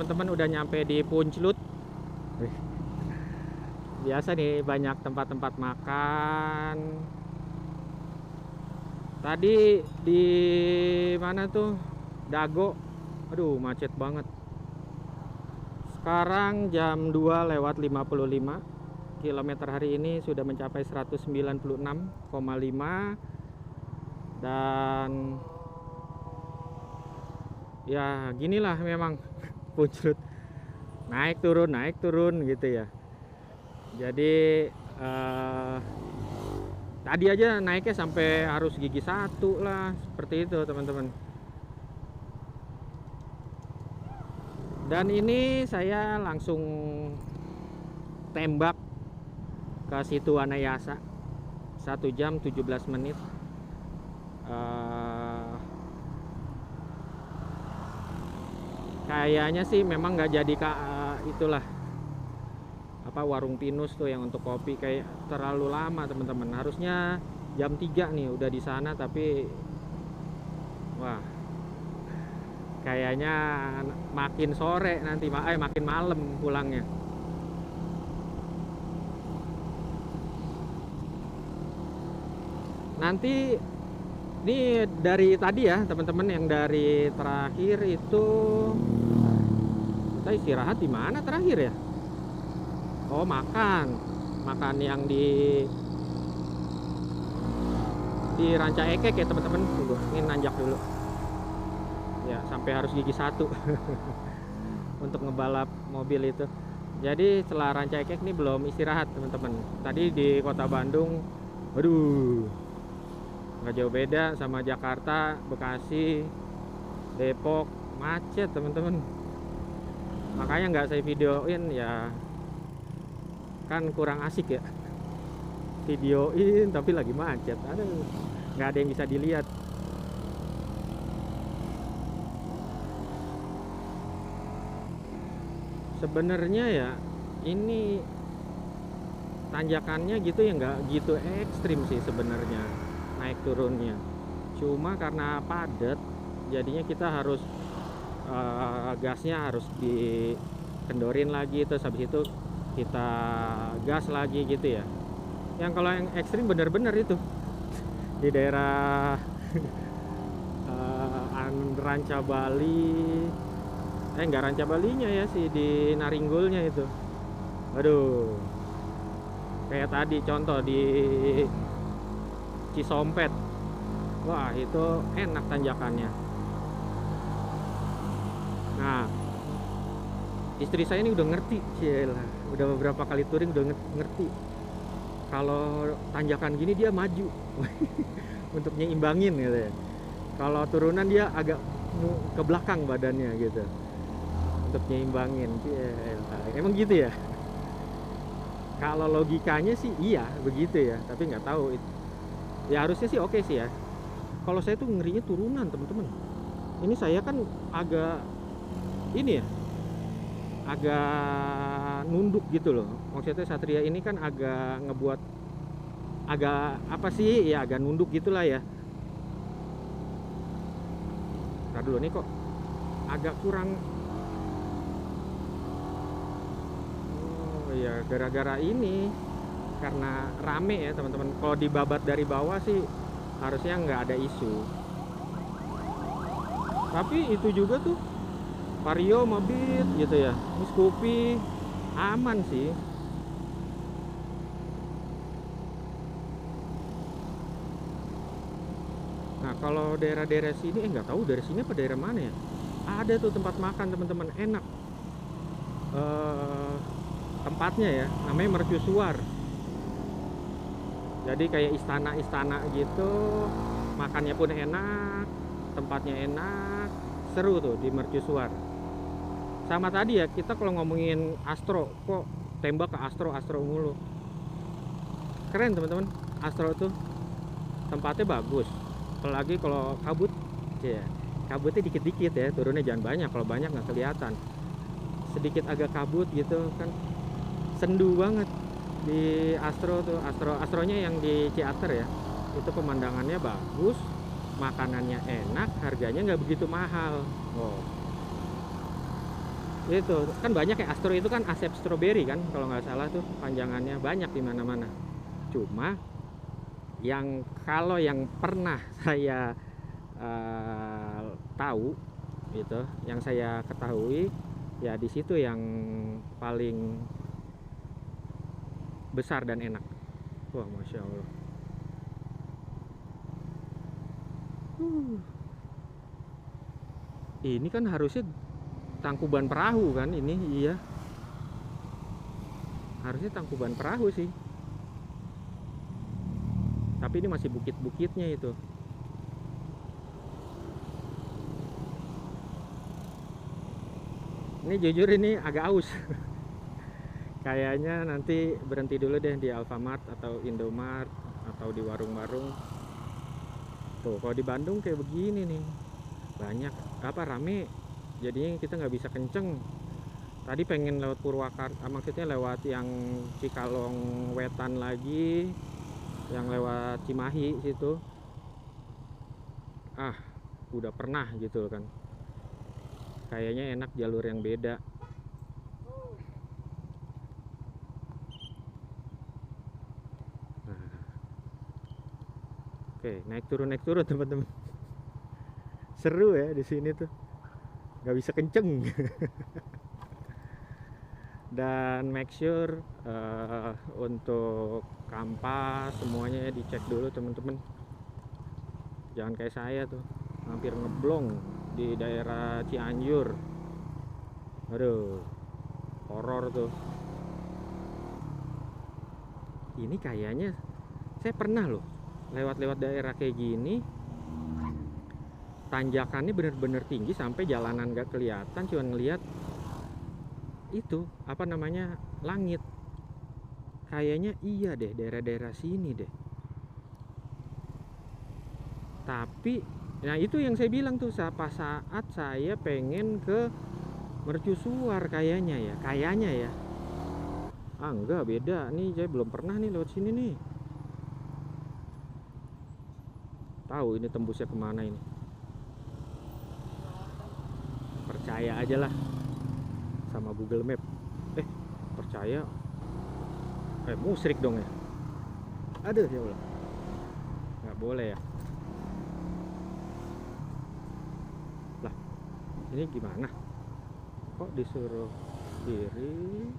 teman-teman udah nyampe di Punclut. Biasa nih banyak tempat-tempat makan. Tadi di mana tuh? Dago. Aduh, macet banget. Sekarang jam 2 lewat 55. Kilometer hari ini sudah mencapai 196,5. Dan ya ginilah memang Punclut. Naik turun gitu ya. Jadi tadi aja naiknya sampai harus gigi satu lah, seperti itu teman-teman. Dan ini saya langsung tembak ke situ Wanayasa, 1 jam 17 menit. Kayaknya sih memang nggak jadi itulah apa warung pinus tuh yang untuk kopi, kayak terlalu lama teman-teman. Harusnya jam 3 nih udah di sana, tapi wah kayaknya makin sore nanti, makin malam pulangnya. Nanti ini dari tadi ya teman-teman, yang dari terakhir itu kita istirahat di mana terakhir ya? Oh, makan yang di Ranca Ekek ya teman-teman. Tunggu, ini nanjak dulu ya, sampai harus gigi satu untuk ngebalap mobil itu. Jadi setelah Ranca Ekek ini belum istirahat teman-teman. Tadi di kota Bandung, waduh, nggak jauh beda sama Jakarta, Bekasi, Depok, macet teman-teman. Makanya nggak saya videoin ya, kan kurang asik ya videoin tapi lagi macet. Aduh, nggak ada yang bisa dilihat. Sebenarnya ya ini tanjakannya gitu ya, nggak gitu ekstrim sih sebenarnya naik turunnya. Cuma karena padat jadinya kita harus gasnya harus dikendorin lagi, terus habis itu kita gas lagi gitu ya. Yang kalau yang ekstrim bener-bener itu di daerah Ranca Bali, nggak Ranca Balinya ya sih, di Naringgulnya itu. Aduh, kayak tadi contoh di Cisompet, wah itu enak tanjakannya. Nah, istri saya ini udah ngerti, cilah, udah beberapa kali touring udah ngerti. Kalau tanjakan gini dia maju untuk nyimbangin gitu ya. Kalau turunan dia agak ke belakang badannya gitu untuk nyimbangin. Cilah, emang gitu ya. Kalau logikanya sih iya begitu ya, tapi nggak tahu. Ya harusnya sih oke sih ya. Kalau saya tuh ngerinya turunan teman-teman. Ini saya kan agak ini ya, agak nunduk gitu loh. Maksudnya Satria ini kan agak ngebuat agak apa sih ya, agak nunduk gitulah ya. Ntar dulu nih, kok agak kurang. Oh ya, gara-gara ini, karena rame ya teman-teman. Kalau dibabat dari bawah sih harusnya nggak ada isu, tapi itu juga tuh Vario mobil gitu ya, ini Scoopy aman sih. Nah kalau daerah-daerah sini nggak tahu dari sini apa daerah mana ya, ada tuh tempat makan teman-teman, enak. Tempatnya ya namanya Mercusuar. Jadi kayak istana-istana gitu, makannya pun enak, tempatnya enak, seru tuh di Mercusuar. Sama tadi ya, kita kalau ngomongin Astro, kok tembak ke Astro mulu. Keren teman-teman, Astro tuh tempatnya bagus. Apalagi kalau kabut ya, kabutnya dikit-dikit ya, turunnya jangan banyak. Kalau banyak nggak kelihatan, sedikit agak kabut gitu kan, sendu banget di Astro tuh. Astronya yang di Ciater ya, itu pemandangannya bagus, makanannya enak, harganya nggak begitu mahal. Oh, Itu kan banyak ya, Astro itu kan Asep Strawberry kan kalau nggak salah tuh panjangannya, banyak di mana-mana. Cuma yang kalau yang pernah saya tahu gitu, yang saya ketahui ya di situ yang paling besar dan enak. Wah, masya Allah. Ini kan harusnya Tangkuban Perahu kan ini, iya. Harusnya Tangkuban Perahu sih. Tapi ini masih bukit-bukitnya itu. Ini jujur ini agak aus. Kayaknya nanti berhenti dulu deh di Alfamart atau Indomart atau di warung-warung. Tuh, kalau di Bandung kayak begini nih. Banyak apa rame. Jadinya kita nggak bisa kenceng. Tadi pengen lewat Purwakarta, maksudnya lewat yang Cikalong Wetan lagi, yang lewat Cimahi situ. Udah pernah gitu kan. Kayaknya enak jalur yang beda. Nah, oke, naik turun teman-teman. Seru ya di sini tuh, nggak bisa kenceng. Dan make sure untuk kampas semuanya dicek dulu teman-teman. Jangan kayak saya tuh hampir ngeblong di daerah Cianjur. Aduh, horor tuh. Ini kayaknya saya pernah loh lewat-lewat daerah kayak gini. Tanjakannya bener-bener tinggi sampai jalanan gak kelihatan, cuma ngeliat itu apa namanya, langit. Kayaknya iya deh, daerah-daerah sini deh. Tapi nah itu yang saya bilang tuh, pas saat saya pengen ke Mercusuar kayaknya ya. Enggak, beda nih, saya belum pernah nih lewat sini nih. Tahu ini tembusnya kemana ini. Percaya aja lah sama Google Map. Percaya musyrik dong ya. Aduh ya Allah, nggak boleh ya. Lah, ini gimana kok disuruh kiri?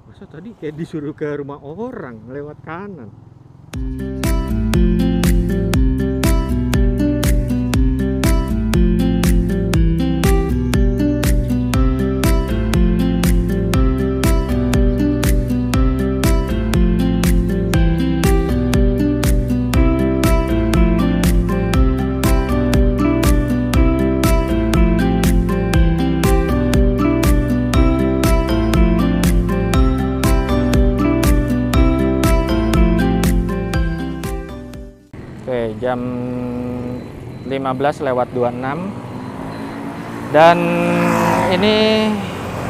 Masa tadi kayak disuruh ke rumah orang lewat kanan. Jam 15:26 dan ini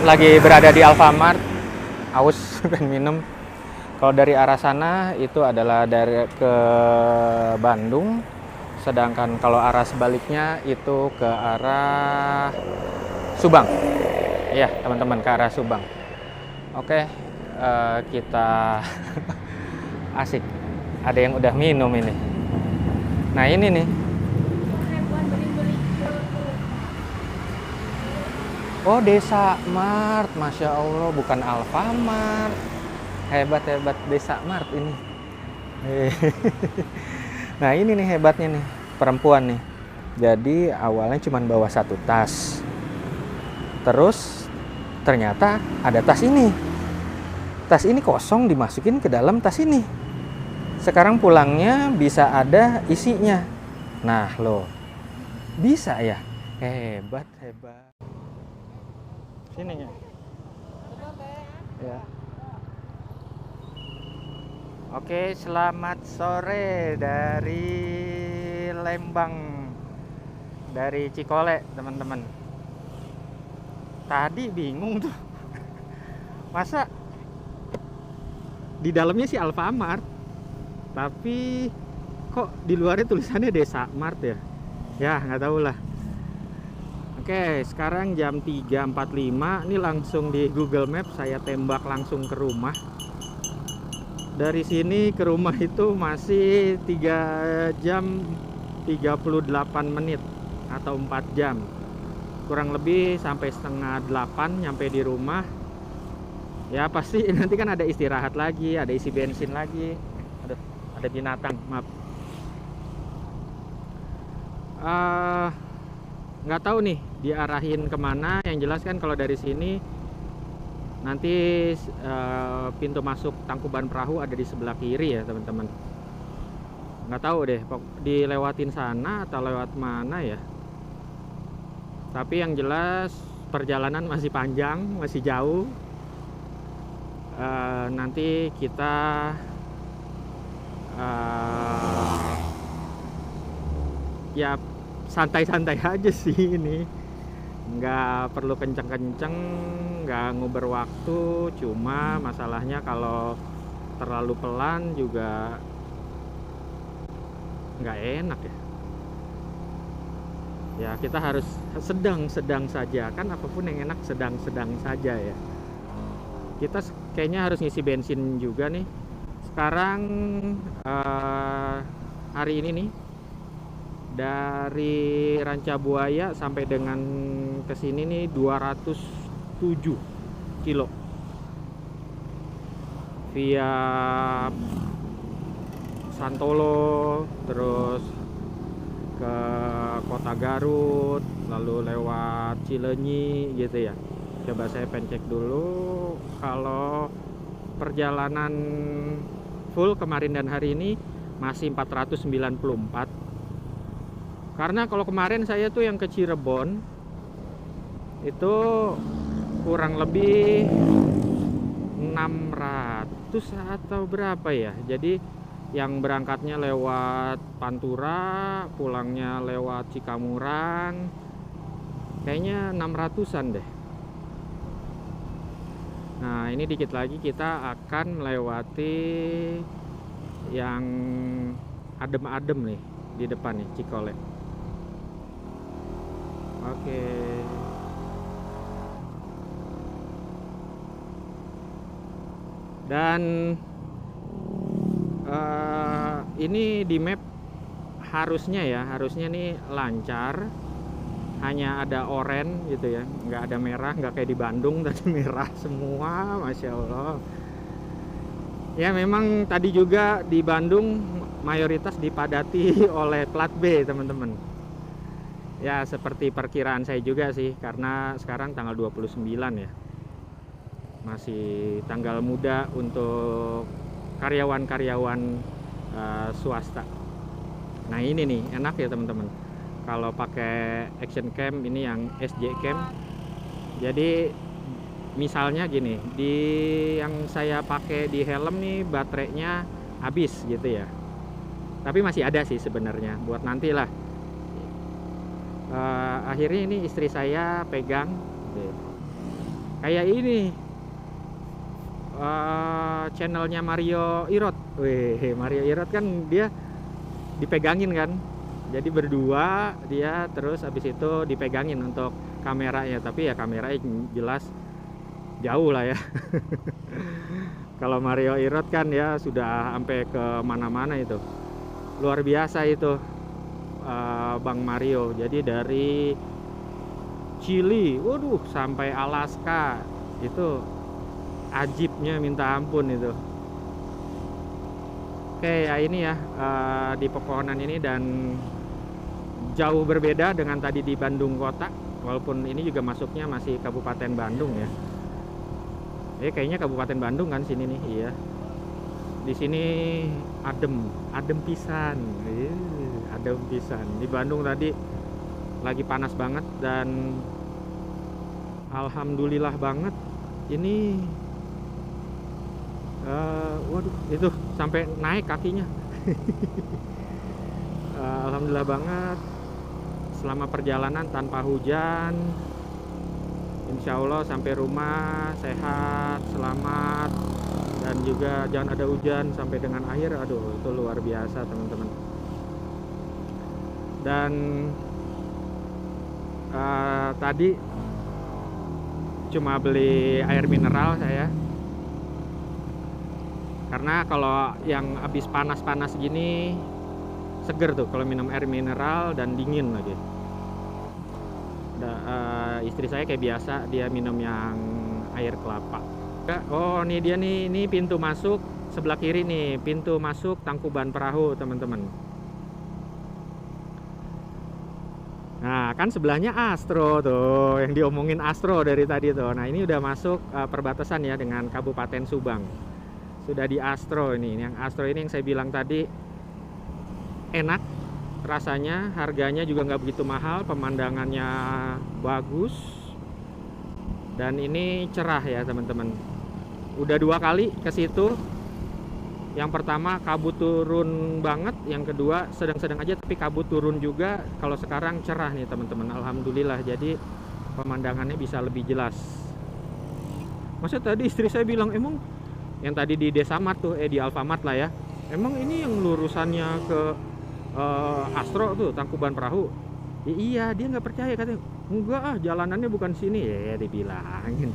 lagi berada di Alfamart, aus dan minum. Kalau dari arah sana itu adalah dari ke Bandung, sedangkan kalau arah sebaliknya itu ke arah Subang. Iya teman-teman, ke arah Subang. Oke, kita asik, ada yang udah minum ini. Nah ini nih. Oh, Desa Mart, Masya Allah, bukan Alfamart. Hebat Desa Mart ini. Nah ini nih hebatnya nih, perempuan nih. Jadi awalnya cuma bawa satu tas. Terus ternyata ada tas ini. Tas ini kosong, dimasukin ke dalam tas ini. Sekarang pulangnya bisa ada isinya. Nah loh, bisa ya? Hebat. Sini ya. Oke, selamat sore dari Lembang, dari Cikole teman-teman. Tadi bingung tuh, masa di dalamnya sih Alfamart, tapi kok di luarnya tulisannya Desa Mart ya? Ya nggak tahu lah. Oke, sekarang jam 3.45. Ini langsung di Google Maps saya tembak langsung ke rumah. Dari sini ke rumah itu masih 3 jam 38 menit atau 4 jam. Kurang lebih sampai setengah 8 nyampe di rumah. Ya pasti nanti kan ada istirahat lagi, ada isi bensin lagi. Aduh, ada binatang, maaf. Nggak tahu nih diarahin kemana. Yang jelas kan kalau dari sini nanti pintu masuk Tangkuban Perahu ada di sebelah kiri ya teman-teman. Nggak tahu deh dilewatin sana atau lewat mana ya. Tapi yang jelas perjalanan masih panjang, masih jauh. Nanti kita ya santai-santai aja sih ini, nggak perlu kenceng-kenceng, nggak nguber waktu. Cuma masalahnya kalau terlalu pelan juga nggak enak ya. Ya kita harus sedang-sedang saja, kan apapun yang enak sedang-sedang saja ya. Kita kayaknya harus ngisi bensin juga nih. Sekarang hari ini nih dari Ranca Buaya sampai dengan kesini nih 207 kilo via Santolo, terus ke Kota Garut, lalu lewat Cileunyi gitu ya. Coba saya pencek dulu kalau perjalanan full kemarin dan hari ini masih 494. Karena kalau kemarin saya tuh yang ke Cirebon itu kurang lebih 600 atau berapa ya. Jadi yang berangkatnya lewat Pantura, pulangnya lewat Cikamurang, kayaknya 600-an deh. Nah ini dikit lagi kita akan melewati yang adem-adem nih di depan nih, Cikole. Oke. Dan ini di map harusnya nih lancar, hanya ada oranye gitu ya, nggak ada merah, nggak kayak di Bandung tadi merah semua, masya Allah. Ya memang tadi juga di Bandung mayoritas dipadati oleh plat B teman-teman. Ya seperti perkiraan saya juga sih, karena sekarang tanggal 29 ya, masih tanggal muda untuk karyawan-karyawan swasta. Nah ini nih enak ya teman-teman, kalau pakai action cam ini yang SJ cam. Jadi misalnya gini, di yang saya pakai di helm nih baterainya habis gitu ya, tapi masih ada sih sebenarnya buat nanti lah. Akhirnya ini istri saya pegang kayak ini channelnya Mario Irot. Wih, Mario Irot kan dia dipegangin kan, jadi berdua dia, terus habis itu dipegangin untuk kameranya. Tapi ya kameranya jelas jauh lah ya. Kalau Mario Irot kan ya sudah sampai ke mana-mana, itu luar biasa itu Bang Mario. Jadi dari Chili, waduh, sampai Alaska, itu ajibnya minta ampun itu. Oke ya ini ya di pepohonan ini, dan jauh berbeda dengan tadi di Bandung kota, walaupun ini juga masuknya masih Kabupaten Bandung ya. Kayaknya Kabupaten Bandung kan sini nih, iya. Di sini adem pisan, adem pisan. Di Bandung tadi lagi panas banget, dan alhamdulillah banget ini waduh itu sampai naik kakinya. Alhamdulillah banget selama perjalanan tanpa hujan. Insya Allah sampai rumah sehat, selamat, dan juga jangan ada hujan sampai dengan akhir. Aduh itu luar biasa teman-teman. Dan tadi cuma beli air mineral saya, karena kalau yang habis panas-panas gini seger tuh kalau minum air mineral dan dingin lagi. Istri saya kayak biasa dia minum yang air kelapa. Oh, ini dia nih, ini pintu masuk sebelah kiri nih, pintu masuk Tangkuban Perahu, teman-teman. Nah, kan sebelahnya Astro tuh, yang diomongin Astro dari tadi tuh. Nah, ini udah masuk perbatasan ya dengan Kabupaten Subang. Sudah di Astro ini. Yang Astro ini yang saya bilang tadi enak rasanya, harganya juga nggak begitu mahal, pemandangannya bagus. Dan ini cerah ya, teman-teman. Udah 2 kali ke situ. Yang pertama kabut turun banget, yang kedua sedang-sedang aja tapi kabut turun juga. Kalau sekarang cerah nih teman-teman, alhamdulillah, jadi pemandangannya bisa lebih jelas. Masa tadi istri saya bilang, emang yang tadi di Desamart tuh, di Alfamart lah ya, emang ini yang lurusannya ke Astro tuh, Tangkuban Perahu? Iya, dia nggak percaya, katanya enggak jalanannya bukan sini ya, dibilangin.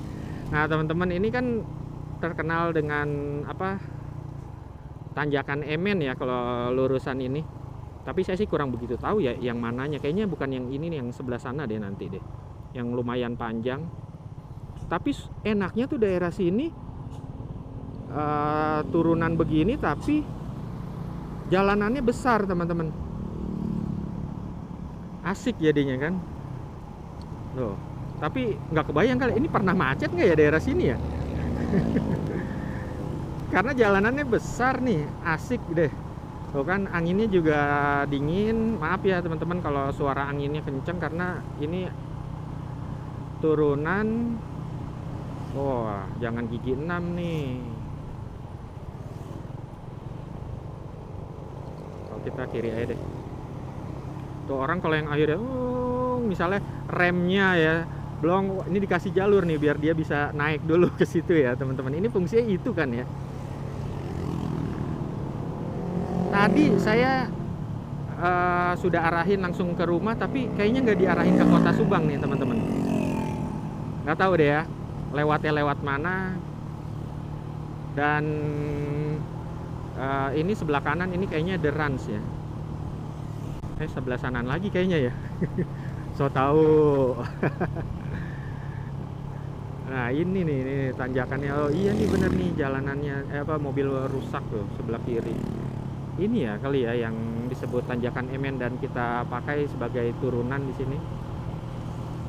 Nah teman-teman, ini kan terkenal dengan apa, tanjakan Emen ya kalau lurusan ini. Tapi saya sih kurang begitu tahu ya yang mananya. Kayaknya bukan yang ini nih, yang sebelah sana deh nanti deh. Yang lumayan panjang. Tapi enaknya tuh daerah sini turunan begini tapi jalanannya besar, teman-teman. Asik jadinya kan. Loh, tapi nggak kebayang kali ini pernah macet nggak ya daerah sini ya? Karena jalanannya besar nih, asik deh. Tuh kan anginnya juga dingin. Maaf ya teman-teman kalau suara anginnya kenceng karena ini turunan. Wah, jangan gigi 6 nih. Kalau kita kiri aja deh. Tuh orang kalau yang akhirnya misalnya remnya ya belum, ini dikasih jalur nih biar dia bisa naik dulu ke situ ya teman-teman. Ini fungsinya itu kan ya. Tadi saya sudah arahin langsung ke rumah, tapi kayaknya nggak diarahin ke kota Subang nih teman-teman. Nggak tahu deh ya, lewatnya lewat mana. Dan ini sebelah kanan ini kayaknya The Rans ya. Sebelah sanan lagi kayaknya ya. So tahu. Nah ini nih tanjakannya. Oh iya nih bener nih jalanannya, mobil rusak tuh sebelah kiri. Ini ya kali ya yang disebut tanjakan Emen dan kita pakai sebagai turunan di sini.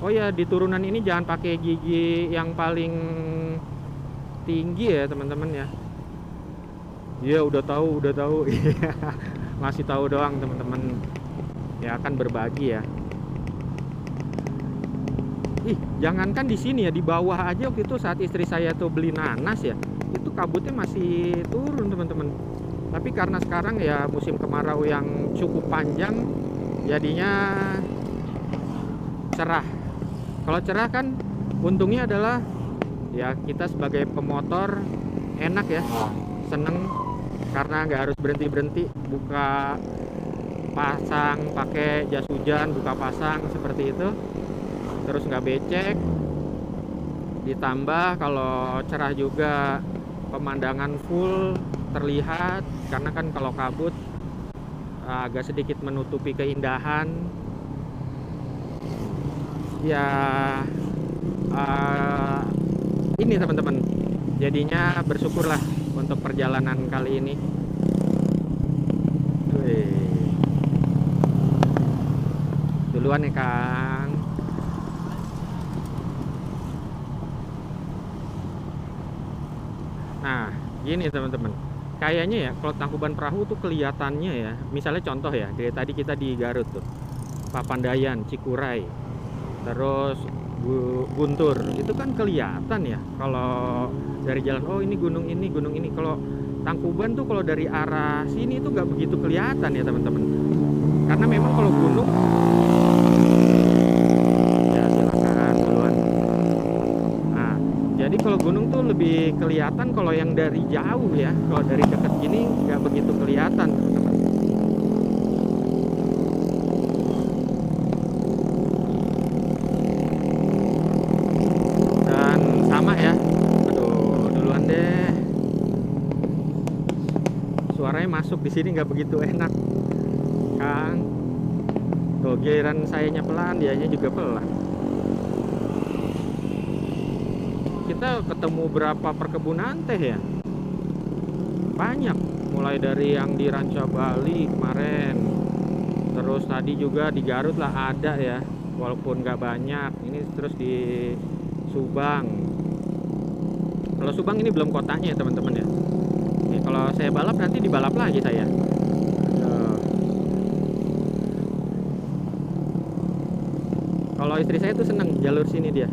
Oh ya, di turunan ini jangan pakai gigi yang paling tinggi ya teman-teman ya. Iya udah tahu. Masih tahu doang teman-teman. Ya akan berbagi ya. Jangankan di sini ya, di bawah aja waktu itu saat istri saya tuh beli nanas ya, itu kabutnya masih turun teman-teman. Tapi karena sekarang ya musim kemarau yang cukup panjang, jadinya cerah. Kalau cerah kan untungnya adalah ya kita sebagai pemotor enak ya, seneng karena nggak harus berhenti buka pasang pakai jas hujan, buka pasang seperti itu, terus nggak becek. Ditambah kalau cerah juga pemandangan full terlihat, karena kan kalau kabut agak sedikit menutupi keindahan ya. Ini teman-teman, jadinya bersyukurlah untuk perjalanan kali ini. Duluan ya Kang. Nah gini teman-teman, kayaknya ya kalau Tangkuban Perahu tuh kelihatannya ya, misalnya contoh ya, dari tadi kita di Garut tuh, Papandayan, Cikuray, terus Guntur, itu kan kelihatan ya kalau dari jalan, oh ini gunung ini. Kalau Tangkuban tuh kalau dari arah sini tuh nggak begitu kelihatan ya teman-teman, karena memang kalau gunung ya silakan duluan. Nah jadi kalau gunung tuh lebih kelihatan kalau yang dari jauh ya, kalau dari dekat gini nggak begitu kelihatan teman-teman. masuk di sini nggak begitu enak, Kang. Tuh giliran sayanya pelan, dianya juga pelan. Kita ketemu berapa perkebunan teh ya? Banyak, mulai dari yang di Ranca Bali kemarin, terus tadi juga di Garut lah ada ya, walaupun nggak banyak. Ini terus di Subang. Kalau Subang ini belum kotanya ya teman-teman ya. Nih, kalau saya balap nanti dibalap lagi saya. Kalau istri saya tuh seneng jalur sini dia.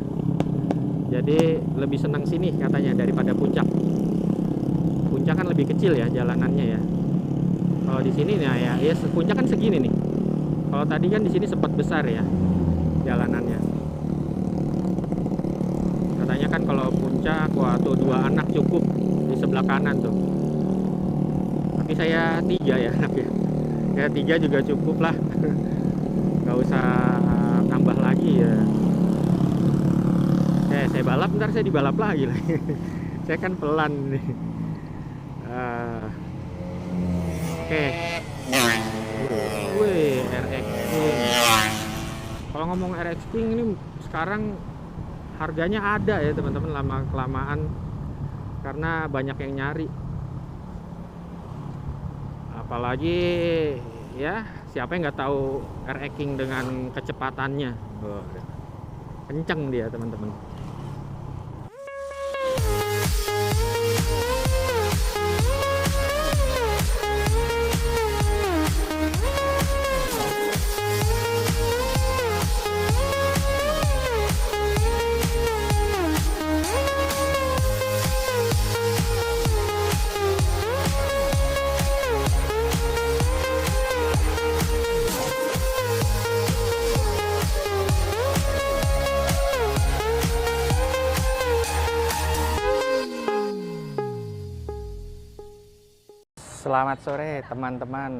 Jadi lebih senang sini katanya daripada puncak. Puncak kan lebih kecil ya jalanannya ya. Kalau di sini nih ya puncak kan segini nih. Kalau tadi kan di sini sempat besar ya jalanannya. Katanya kan kalau puncak waktu 2 anak cukup di sebelah kanan tuh. Tapi saya 3 ya anak ya. Ya 3 juga cukup lah. Gak usah tambah lagi ya. Saya balap, ntar saya dibalap lagi lah. Saya kan pelan nih. Oke. Wih, RX King. Kalau ngomong RX King ini sekarang harganya ada ya teman-teman, lama kelamaan karena banyak yang nyari. Apalagi ya siapa yang nggak tahu RX King dengan kecepatannya. Kenceng dia teman-teman. Selamat sore teman-teman.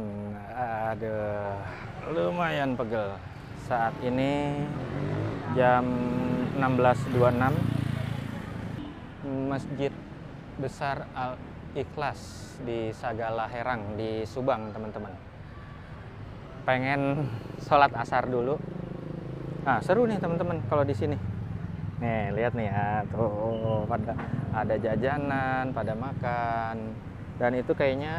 Aduh, lumayan pegel. Saat ini jam 16.26. Masjid Besar Al-Ikhlas di Sagala Herang di Subang, teman-teman. Pengen sholat asar dulu. Nah, seru nih teman-teman kalau di sini. Nih, lihat nih ya, tuh pada ada jajanan, pada makan. Dan itu kayaknya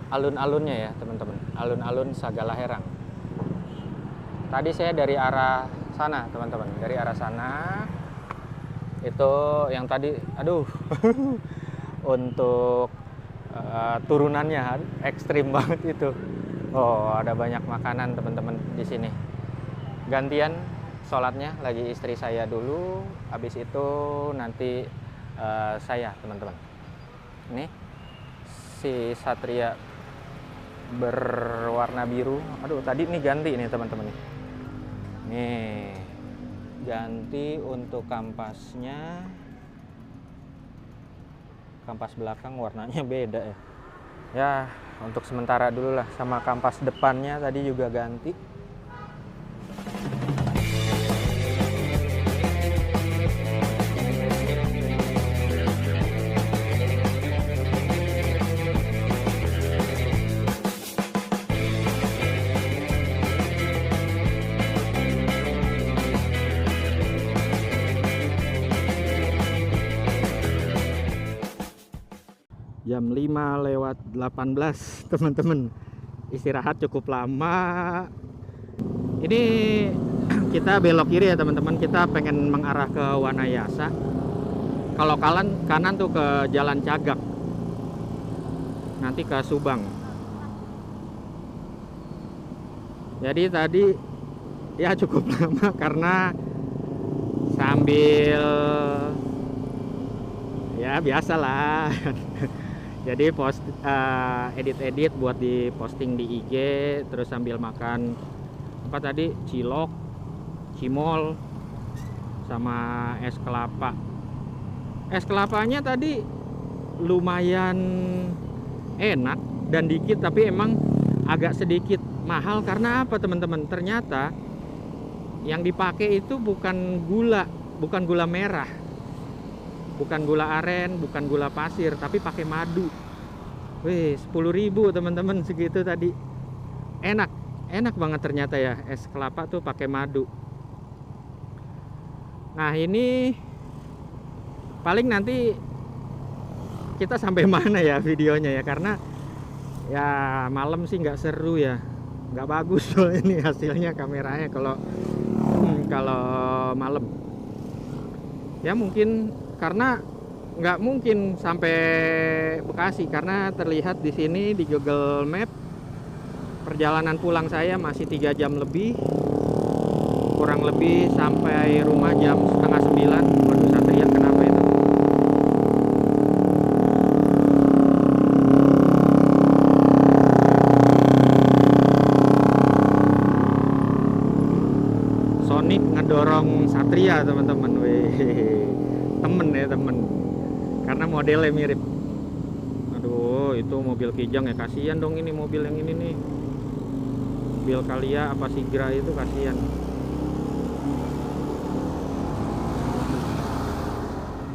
alun-alunnya ya teman-teman, alun-alun Sagala Herang. Tadi saya dari arah sana teman-teman, dari arah sana itu yang tadi, aduh, untuk turunannya ekstrim banget itu. Oh, ada banyak makanan teman-teman di sini. Gantian sholatnya lagi istri saya dulu, habis itu nanti saya teman-teman. Ini si Satria berwarna biru. Aduh, tadi nih ganti nih teman-teman. Nih ganti untuk kampasnya. Kampas belakang warnanya beda ya. Ya, untuk sementara dulu lah. Sama kampas depannya tadi juga ganti. Jam 5:18 teman-teman, istirahat cukup lama. Ini kita belok kiri ya teman-teman, kita pengen mengarah ke Wanayasa. Kalau kanan tuh ke Jalan Cagak, nanti ke Subang. Jadi tadi ya cukup lama karena sambil ya biasalah. Jadi edit-edit buat di posting di IG, terus sambil makan apa tadi, cilok, cimol, sama es kelapa. Es kelapanya tadi lumayan enak dan dikit, tapi emang agak sedikit mahal. Karena apa teman-teman? Ternyata yang dipakai itu bukan gula merah, bukan gula aren, bukan gula pasir, tapi pakai madu. Wih, 10.000 teman-teman segitu tadi. Enak, enak banget ternyata ya es kelapa tuh pakai madu. Nah ini paling nanti kita sampai mana ya videonya ya, karena ya malam sih nggak seru ya, nggak bagus loh ini hasilnya kameranya kalau kalau malam. Ya mungkin karena nggak mungkin sampai Bekasi karena terlihat di sini di Google Map perjalanan pulang saya masih 3 jam lebih, kurang lebih sampai rumah jam setengah 9. Waduh, Satria kenapa itu? Sonic ngedorong Satria teman-teman. Weh, temen ya temen, karena modelnya mirip. Aduh, itu mobil Kijang ya, kasihan dong ini mobil yang ini nih, mobil Kalia apa Sigra itu, kasihan.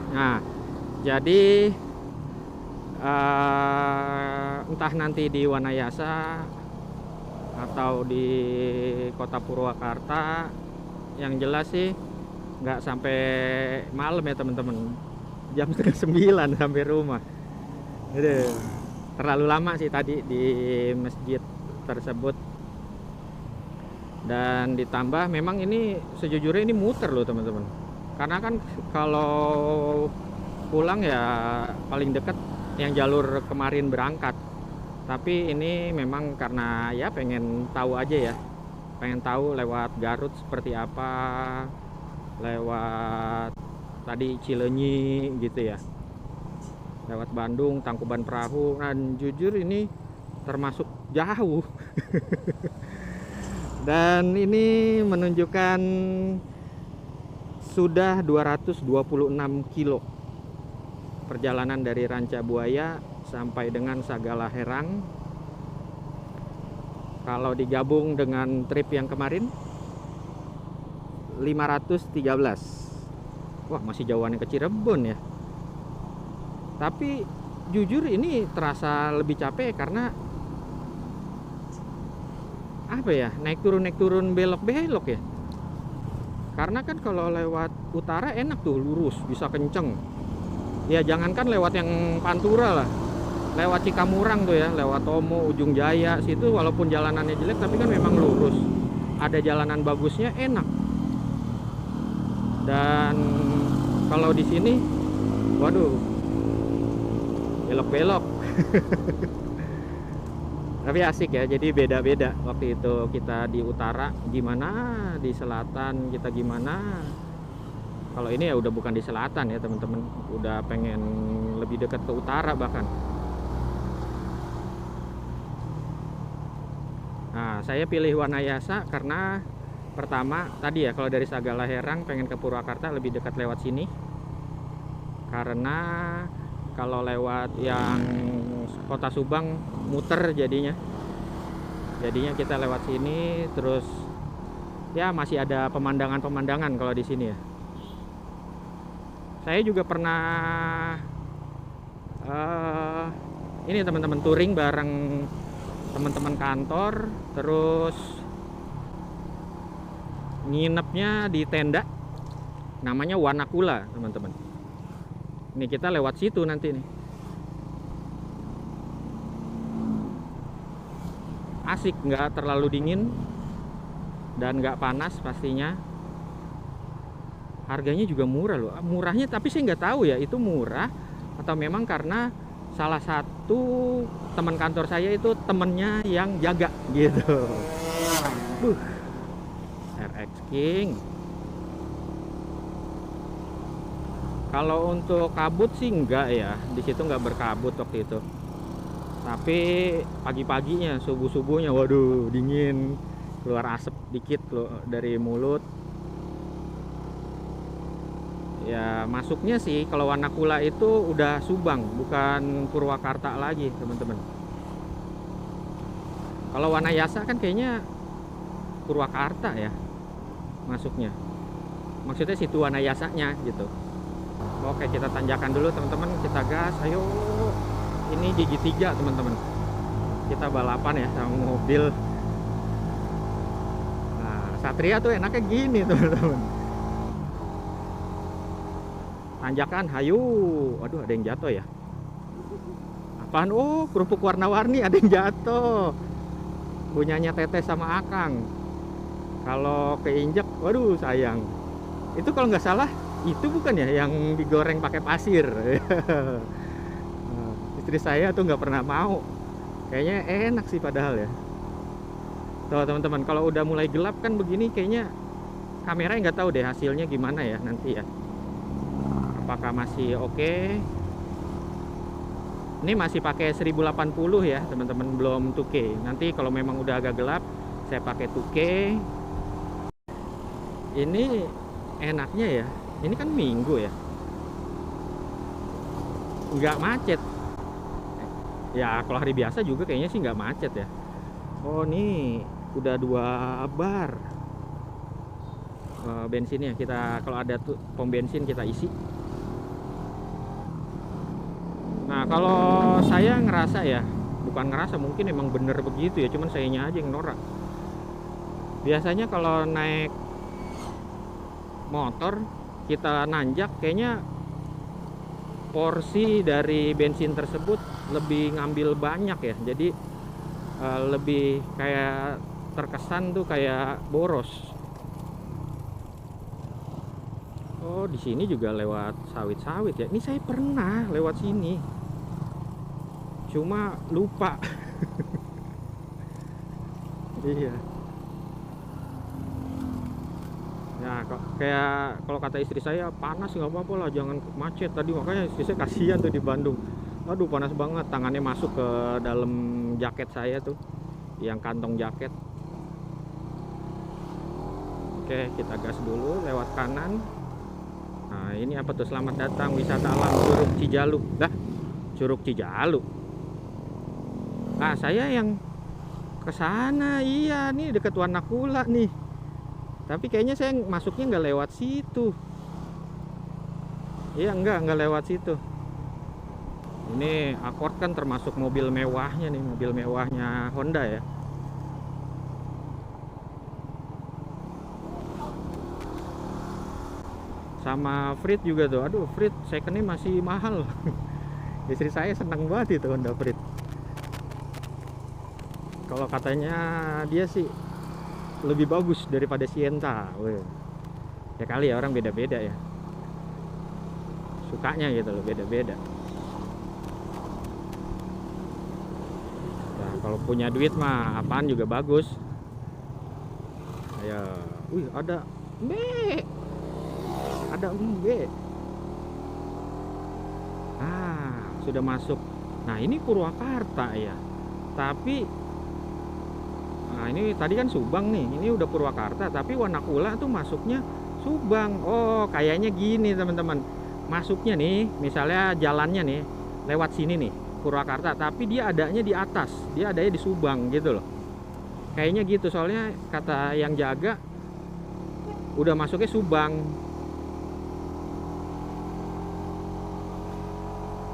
Nah jadi entah nanti di Wanayasa atau di Kota Purwakarta, yang jelas sih nggak sampai malam ya teman-teman, jam setengah 9 sampai rumah. Itu terlalu lama sih tadi di masjid tersebut. Dan ditambah memang ini sejujurnya ini muter loh teman-teman, karena kan kalau pulang ya paling dekat yang jalur kemarin berangkat. Tapi ini memang karena ya pengen tahu aja ya, pengen tahu lewat Garut seperti apa, lewat tadi Cileunyi gitu ya, lewat Bandung, Tangkuban Perahu. Dan jujur ini termasuk jauh. Dan ini menunjukkan sudah 226 kilo perjalanan dari Ranca Buaya sampai dengan Sagala Herang. Kalau digabung dengan trip yang kemarin 513. Wah, masih jauhannya ke Cirebon ya. Tapi jujur ini terasa lebih capek karena apa ya, naik turun belok ya. Karena kan kalau lewat utara enak tuh, lurus bisa kenceng ya, jangankan lewat yang Pantura lah, lewat Cikamurang tuh ya, lewat Tomo, Ujung Jaya situ, walaupun jalanannya jelek tapi kan memang lurus, ada jalanan bagusnya, enak. Dan kalau di sini waduh, belok-belok. Tapi asik ya, jadi beda-beda. Waktu itu kita di utara gimana, di selatan kita gimana. Kalau ini ya udah bukan di selatan ya teman-teman, udah pengen lebih dekat ke utara bahkan. Nah, saya pilih Wanayasa karena pertama tadi ya, kalau dari Sagala Herang pengen ke Purwakarta lebih dekat lewat sini. Karena kalau lewat yang Kota Subang muter jadinya kita lewat sini, terus ya masih ada pemandangan-pemandangan kalau di sini ya. Saya juga pernah ini teman-teman touring bareng teman-teman kantor, terus nginepnya di tenda namanya Wanakula teman-teman. Ini kita lewat situ nanti nih. Asik, nggak terlalu dingin dan nggak panas pastinya. Harganya juga murah loh. Murahnya tapi saya nggak tahu ya itu murah atau memang karena salah satu teman kantor saya itu temennya yang jaga gitu. RX King. Kalau untuk kabut sih enggak ya, di situ nggak berkabut waktu itu. Tapi pagi-paginya, subuh-subuhnya, waduh dingin, keluar asap dikit loh dari mulut. Ya masuknya sih kalau Wanakula itu udah Subang, bukan Purwakarta lagi teman-teman. Kalau Wanayasa kan kayaknya Purwakarta ya masuknya. Maksudnya situ Wanayasanya gitu. Oke, kita tanjakan dulu teman-teman, kita gas, ayo. Ini gigi 3 teman-teman. Kita balapan ya sama mobil. Nah, Satria tuh enaknya gini teman-teman. Tanjakan, hayu. Aduh, ada yang jatuh ya. Apaan? Oh, kerupuk warna-warni ada yang jatuh. Punyanya Teteh sama Akang. Kalau keinjek, waduh sayang. Itu kalau nggak salah, itu bukan ya yang digoreng pakai pasir. Istri saya tuh nggak pernah mau. Kayaknya enak sih padahal ya. Tuh teman-teman, kalau udah mulai gelap kan begini, kayaknya kameranya nggak tahu deh hasilnya gimana ya nanti ya. Apakah masih oke? Ini masih pakai 1080 ya teman-teman, belum 2K. Nanti kalau memang udah agak gelap, saya pakai 2K. Ini enaknya ya, ini kan Minggu ya, nggak macet ya. Kalau hari biasa juga kayaknya sih nggak macet ya. Oh, nih udah 2 bar bensinnya. Kita kalau ada tuh pom bensin kita isi. Nah, kalau saya ngerasa ya, bukan ngerasa, mungkin emang bener begitu ya, cuman sayanya aja yang norak. Biasanya kalau naik motor kita nanjak, kayaknya porsi dari bensin tersebut lebih ngambil banyak ya. Jadi lebih kayak terkesan tuh kayak boros. Oh, di sini juga lewat sawit-sawit ya. Ini saya pernah lewat sini, cuma lupa. Iya. Ya, kayak kalau kata istri saya, panas nggak apa-apa lah, jangan macet. Tadi makanya istri saya kasihan tuh di Bandung. Aduh, panas banget, tangannya masuk ke dalam jaket saya tuh, yang kantong jaket. Oke, kita gas dulu lewat kanan. Nah, ini apa tuh? Selamat datang wisata alam Curug Cijaluk. Dah, Curug Cijaluk. Nah, saya yang ke sana. Iya, nih deket Wanakula nih. Tapi kayaknya saya masuknya nggak lewat situ. Iya, nggak lewat situ. Ini Accord kan termasuk mobil mewahnya nih, mobil mewahnya Honda ya. Sama Freed juga tuh. Aduh, Freed secondnya masih mahal. Istri saya senang banget itu Honda Freed. Kalau katanya dia sih lebih bagus daripada Sienta. Wih. Ya kali ya, orang beda-beda ya, sukanya gitu loh, beda-beda. Nah, kalau punya duit mah apaan juga bagus. Ya, wih, ada B. Ah, sudah masuk. Nah, ini Purwakarta ya. Tapi nah, ini tadi kan Subang nih, ini udah Purwakarta, tapi Wanakula tuh masuknya Subang. Oh, kayaknya gini teman-teman, masuknya nih, misalnya jalannya nih lewat sini nih, Purwakarta, tapi dia adanya di atas, dia adanya di Subang gitu loh. Kayaknya gitu, soalnya kata yang jaga udah masuknya Subang.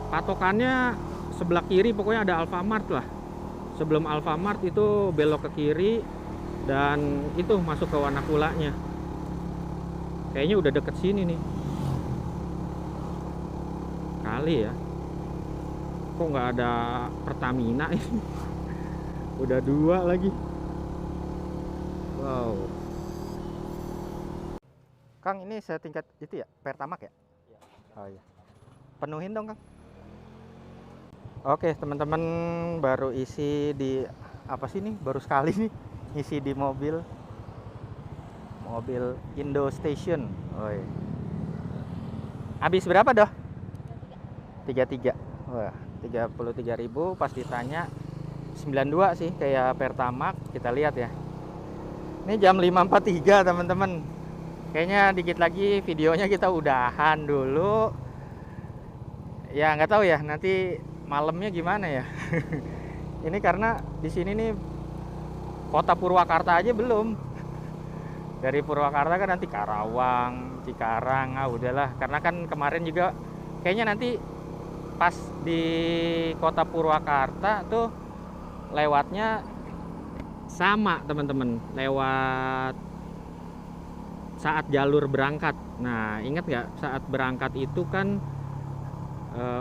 Patokannya sebelah kiri pokoknya ada Alfamart lah. Sebelum Alfamart itu belok ke kiri, dan itu masuk ke Wanakulanya. Kayaknya udah deket sini nih. Kali ya. Kok nggak ada Pertamina ini? Udah 2 lagi. Wow. Kang, ini saya tingkat itu ya, Pertamax ya? Oh iya. Penuhin dong, Kang. Oke teman-teman, baru isi di apa sih nih, baru sekali nih isi di mobil Indo Station. Oi. Habis berapa dah? 33. Wah, 33.000. Pas ditanya 92 sih kayak Pertamax. Kita lihat ya. Ini jam 5.43 teman-teman. Kayaknya dikit lagi videonya kita udahan dulu. Ya nggak tahu ya nanti malamnya gimana ya. Ini karena di sini nih kota Purwakarta aja belum. Dari Purwakarta kan nanti Karawang, Cikarang, udahlah. Karena kan kemarin juga kayaknya nanti pas di kota Purwakarta tuh lewatnya sama teman-teman, lewat saat jalur berangkat. Nah, ingat nggak saat berangkat itu kan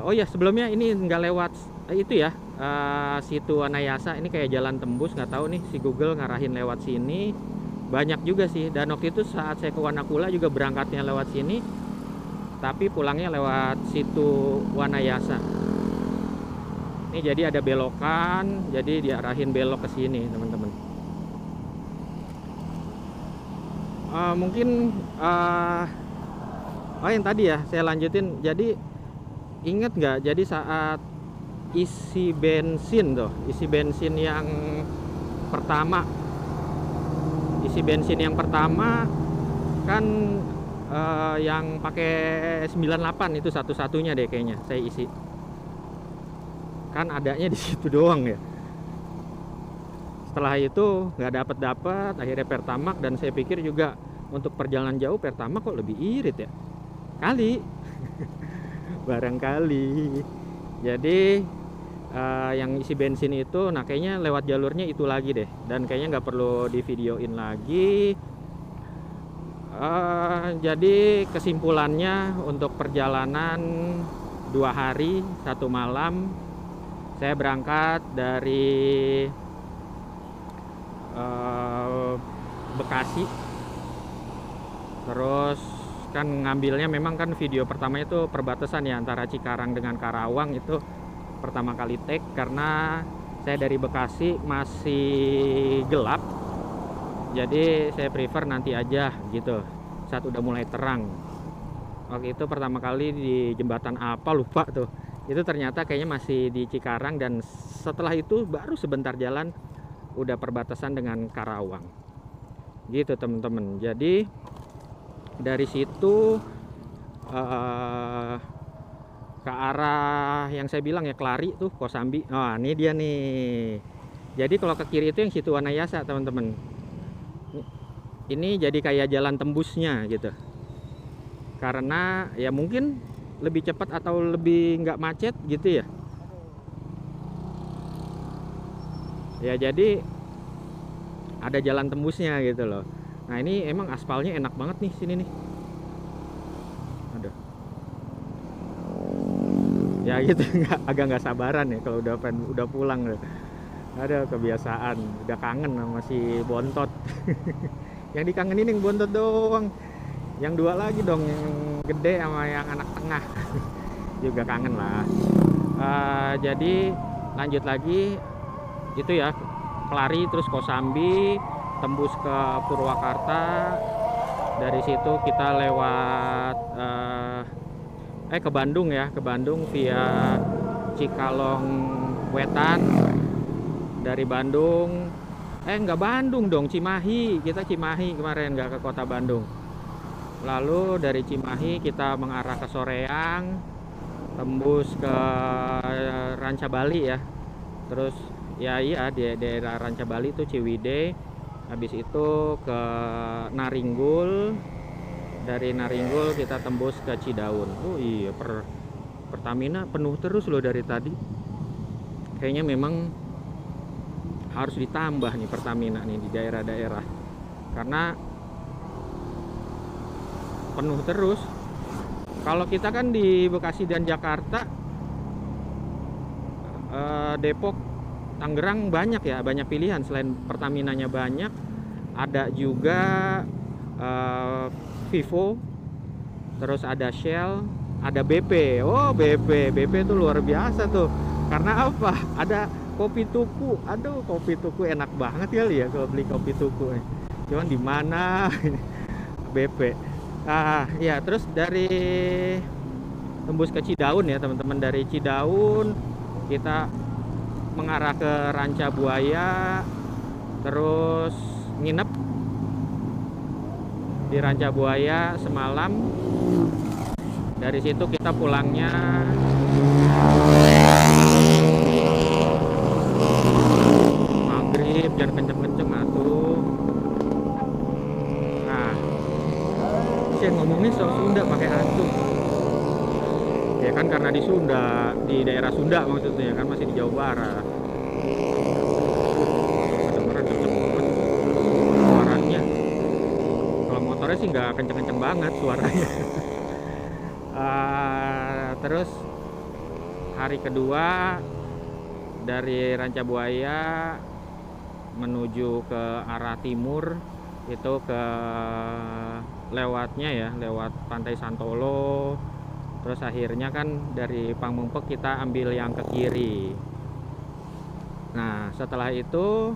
oh ya, sebelumnya ini nggak lewat itu ya, situ Anayasa. Ini kayak jalan tembus, nggak tahu nih si Google ngarahin lewat sini. Banyak juga sih, dan waktu itu saat saya ke Wanakula juga berangkatnya lewat sini, tapi pulangnya lewat situ Wanayasa. Ini jadi ada belokan, jadi diarahin belok ke sini teman-teman. Mungkin oh yang tadi ya saya lanjutin. Jadi inget nggak, jadi saat isi bensin yang pertama, kan yang pakai 98 itu satu-satunya deh kayaknya saya isi, kan adanya di situ doang ya. Setelah itu nggak dapat akhirnya Pertamax, dan saya pikir juga untuk perjalanan jauh Pertamax kok lebih irit ya kali. Barangkali. Jadi yang isi bensin itu, nah kayaknya lewat jalurnya itu lagi deh, dan kayaknya nggak perlu di videoin lagi. Jadi kesimpulannya untuk perjalanan 2 hari 1 malam, saya berangkat dari Bekasi, terus kan ngambilnya memang kan video pertama itu perbatasan ya antara Cikarang dengan Karawang. Itu pertama kali take karena saya dari Bekasi masih gelap, jadi saya prefer nanti aja gitu saat udah mulai terang. Waktu itu pertama kali di jembatan apa lupa tuh, itu ternyata kayaknya masih di Cikarang, dan setelah itu baru sebentar jalan udah perbatasan dengan Karawang gitu teman-teman. Jadi dari situ ke arah yang saya bilang ya, Kelari tuh, Kosambi. Oh, ini dia nih. Jadi kalau ke kiri itu yang situ Wanayasa teman-teman. Ini jadi kayak jalan tembusnya gitu, karena ya mungkin lebih cepat atau lebih nggak macet gitu ya. Ya jadi ada jalan tembusnya gitu loh. Nah ini emang aspalnya enak banget nih sini nih. Aduh. Ya gitu, agak nggak sabaran ya kalau udah pulang loh. Ada kebiasaan, udah kangen sama si Bontot. Yang dikangenin yang Bontot doang. Yang 2 lagi dong, yang gede sama yang anak tengah. Juga kangen lah. Jadi lanjut lagi itu ya, Kelari terus Kosambi, tembus ke Purwakarta. Dari situ kita lewat ke Bandung ya, ke Bandung via Cikalong Wetan. Dari Bandung nggak Bandung dong, Cimahi. Kita Cimahi kemarin, nggak ke kota Bandung. Lalu dari Cimahi kita mengarah ke Soreang, tembus ke Ranca Bali ya. Terus ya iya di daerah Ranca Bali itu Ciwidey. Habis itu ke Naringgul. Dari Naringgul kita tembus ke Cidaun. Oh iya, Pertamina penuh terus loh dari tadi. Kayaknya memang harus ditambah nih Pertamina nih di daerah-daerah, karena penuh terus. Kalau kita kan di Bekasi dan Jakarta, Depok, Tangerang banyak ya, banyak pilihan. Selain Pertaminanya banyak, ada juga Vivo, terus ada Shell, ada BP. Oh BP itu luar biasa tuh. Karena apa? Ada kopi tuku. Aduh, kopi tuku enak banget kali ya kalau beli kopi tuku. Cuman di mana? BP. Ya, terus dari tembus ke Cidaun ya teman-teman. Dari Cidaun kita mengarah ke Ranca Buaya, terus nginep di Ranca Buaya semalam. Dari situ kita pulangnya maghrib, jangan kenceng-kenceng atuh. Nah, saya ngomongnya soal Sunda pakai atuh. ya kan, karena di Sunda, di daerah Sunda maksudnya kan, masih di Jawa Barat. Kedengeran kenceng banget suaranya. Kalau motornya sih nggak kenceng-kenceng banget suaranya. Terus hari kedua dari Rancabuaya menuju ke arah timur itu ke lewatnya ya, lewat Pantai Santolo. Terus akhirnya kan dari Pangmempek kita ambil yang ke kiri. Nah setelah itu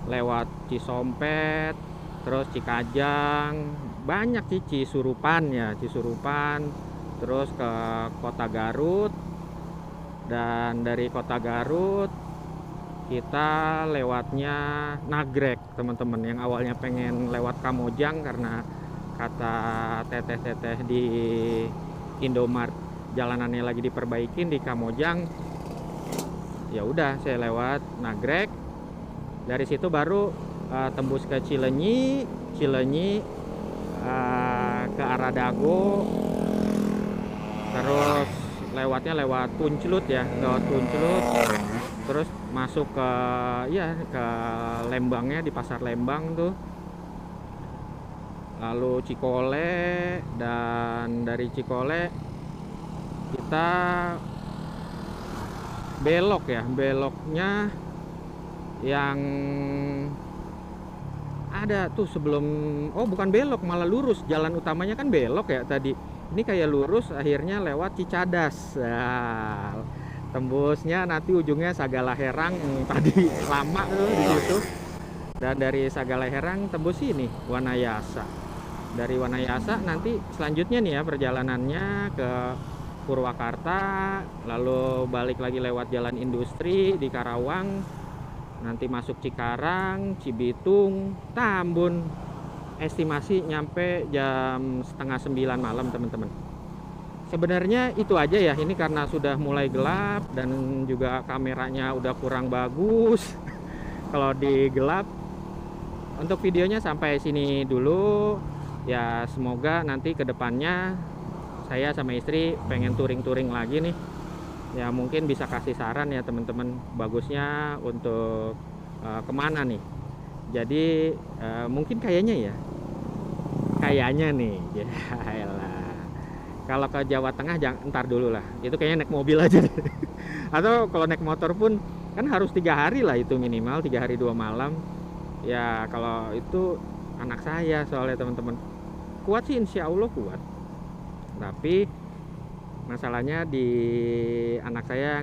lewat Cisompet, terus Cikajang, banyak sih, Cisurupan ya, Cisurupan, terus ke Kota Garut. Dan dari Kota Garut kita lewatnya Nagrek teman-teman, yang awalnya pengen lewat Kamojang karena kata teteh-teteh di Indomart jalanannya lagi diperbaikin di Kamojang. Ya udah saya lewat Nagrek, dari situ baru tembus ke Cileunyi ke arah Dago, terus lewatnya lewat Punclut ya, lewat Punclut, terus masuk ke ke Lembangnya, di pasar Lembang tuh, lalu Cikole, dan dari Cikole kita belok ya, beloknya yang ada tuh sebelum, oh bukan belok, malah lurus, jalan utamanya kan belok ya tadi, ini kayak lurus akhirnya lewat Cicadas. Nah, tembusnya nanti ujungnya Sagalaherang yang tadi lama tuh di situ. Dan dari Sagalaherang tembus ini Wanayasa. Dari Wanayasa nanti selanjutnya nih ya perjalanannya ke Purwakarta, lalu balik lagi lewat jalan industri di Karawang, nanti masuk Cikarang, Cibitung, Tambun. Estimasi nyampe jam setengah 9 malam teman-teman. Sebenarnya itu aja ya, ini karena sudah mulai gelap dan juga kameranya udah kurang bagus. Kalau digelap, untuk videonya sampai sini dulu ya. Semoga nanti kedepannya saya sama istri pengen touring-touring lagi nih ya, mungkin bisa kasih saran ya teman-teman, bagusnya untuk kemana nih. Jadi mungkin kayaknya nih ya elah. Kalau ke Jawa Tengah jangan, ntar dulu lah, itu kayaknya naik mobil aja deh. Atau kalau naik motor pun kan harus 3 hari lah, itu minimal 3 hari 2 malam ya. Kalau itu anak saya soalnya teman-teman, kuat sih insya Allah kuat, tapi masalahnya di anak saya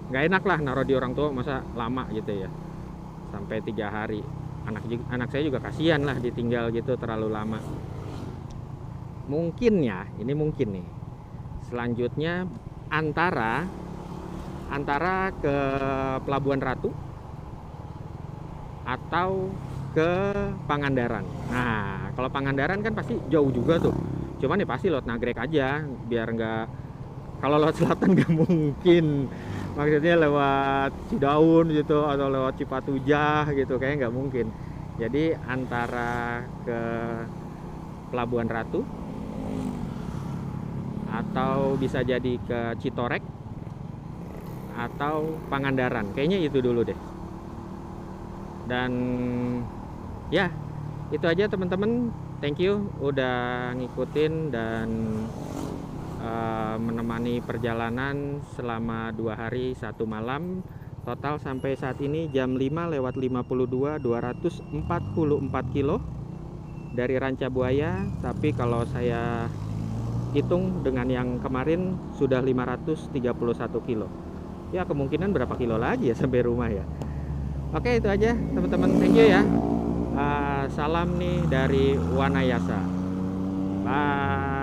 nggak enak lah naruh di orang tua, masa lama gitu ya sampai 3 hari. Anak saya juga kasihan lah ditinggal gitu terlalu lama. Mungkin ya, ini mungkin nih selanjutnya antara ke Pelabuhan Ratu atau ke Pangandaran. Nah kalau Pangandaran kan pasti jauh juga tuh, cuman ya pasti lewat Nagrek aja, biar nggak, kalau lewat selatan nggak mungkin, maksudnya lewat Cidaun gitu atau lewat Cipatujah gitu, kayaknya nggak mungkin. Jadi antara ke Pelabuhan Ratu atau bisa jadi ke Citorek atau Pangandaran, kayaknya itu dulu deh. Dan ya itu aja teman-teman, thank you udah ngikutin dan menemani perjalanan selama 2 hari 1 malam. Total sampai saat ini jam 5:52, 244 kilo dari Rancabuaya. Tapi kalau saya hitung dengan yang kemarin sudah 531 kilo. Ya kemungkinan berapa kilo lagi ya sampai rumah ya. Oke itu aja teman-teman, thank you ya. Salam nih dari Wanayasa. Bye.